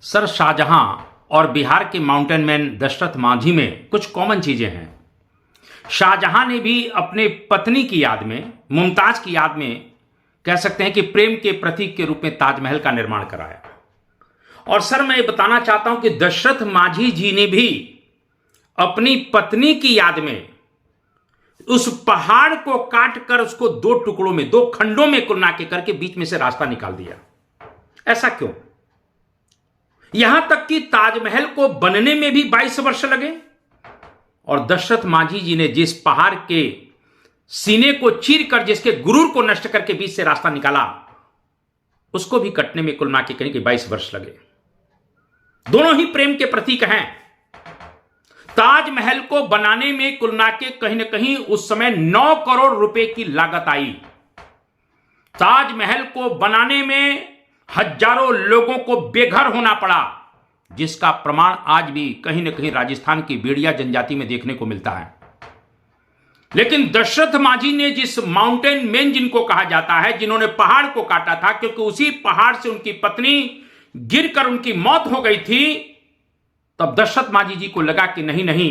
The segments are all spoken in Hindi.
सर, शाहजहां और बिहार के माउंटेन मैन दशरथ मांझी में कुछ कॉमन चीजें हैं। शाहजहां ने भी अपने पत्नी की याद में, मुमताज की याद में, कह सकते हैं कि प्रेम के प्रतीक के रूप में ताजमहल का निर्माण कराया। और सर, मैं ये बताना चाहता हूं कि दशरथ मांझी जी ने भी अपनी पत्नी की याद में उस पहाड़ को काट कर उसको दो टुकड़ों में, दो खंडों में कुल के करके बीच में से रास्ता निकाल दिया। ऐसा क्यों? यहां तक कि ताजमहल को बनने में भी 22 वर्ष लगे और दशरथ मांझी जी ने जिस पहाड़ के सीने को चीर कर, जिसके गुरूर को नष्ट करके बीच से रास्ता निकाला, उसको भी कटने में कुल के कहीं 22 वर्ष लगे। दोनों ही प्रेम के प्रतीक हैं। ताजमहल को बनाने में कुल के कहीं ना कहीं उस समय 9 करोड़ रुपए की लागत आई। ताजमहल को बनाने में हजारों लोगों को बेघर होना पड़ा, जिसका प्रमाण आज भी कहीं ना कहीं राजस्थान की बेड़िया जनजाति में देखने को मिलता है। लेकिन दशरथ मांझी ने, जिस माउंटेन मैन जिनको कहा जाता है, जिन्होंने पहाड़ को काटा था, क्योंकि उसी पहाड़ से उनकी पत्नी गिरकर उनकी मौत हो गई थी, तब दशरथ मांझी जी को लगा कि नहीं नहीं,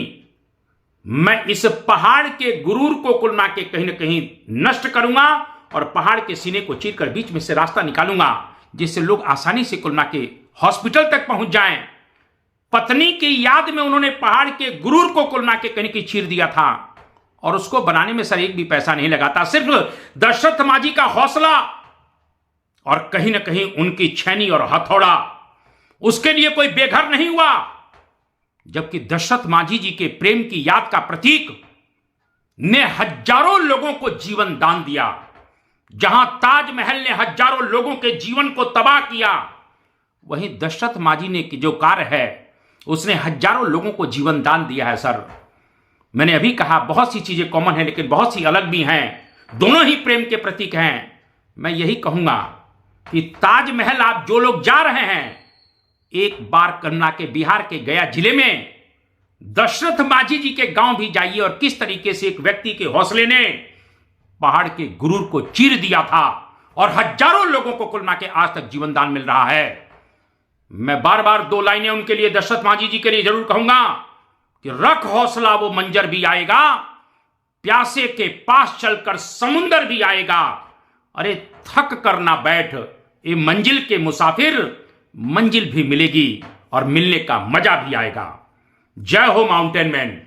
मैं इस पहाड़ के गुरूर को कुल के कहीं ना कहीं नष्ट करूंगा और पहाड़ के सीने को चीरकर बीच में से रास्ता निकालूंगा, जिससे लोग आसानी से कुल के हॉस्पिटल तक पहुंच जाएं। पत्नी की याद में उन्होंने पहाड़ के गुरूर को कुल के कहीं की चीर दिया था और उसको बनाने में सर एक भी पैसा नहीं लगा था। सिर्फ दशरथ मांझी का हौसला और कहीं ना कहीं उनकी छैनी और हथौड़ा, उसके लिए कोई बेघर नहीं हुआ। जबकि दशरथ मांझी जी के प्रेम की याद का प्रतीक ने हजारों लोगों को जीवन दान दिया। जहां ताजमहल ने हजारों लोगों के जीवन को तबाह किया, वहीं दशरथ मांझी ने जो कार्य है, उसने हजारों लोगों को जीवन दान दिया है। सर, मैंने अभी कहा बहुत सी चीजें कॉमन है, लेकिन बहुत सी अलग भी हैं। दोनों ही प्रेम के प्रतीक हैं। मैं यही कहूंगा कि ताजमहल आप जो लोग जा रहे हैं, एक बार करना के बिहार के गया जिले में दशरथ मांझी जी के गांव भी जाइए और किस तरीके से एक व्यक्ति के हौसले ने पहाड़ के गुरूर को चीर दिया था और हजारों लोगों को कुल के आज तक जीवन दान मिल रहा है। मैं बार बार 2 लाइनें उनके लिए, दशरथ मांझी जी के लिए जरूर कहूंगा कि रख हौसला, वो मंजर भी आएगा, प्यासे के पास चलकर समुंदर भी आएगा। अरे थक कर ना बैठ, ये मंजिल के मुसाफिर, मंजिल भी मिलेगी और मिलने का मजा भी आएगा। जय हो माउंटेन मैन।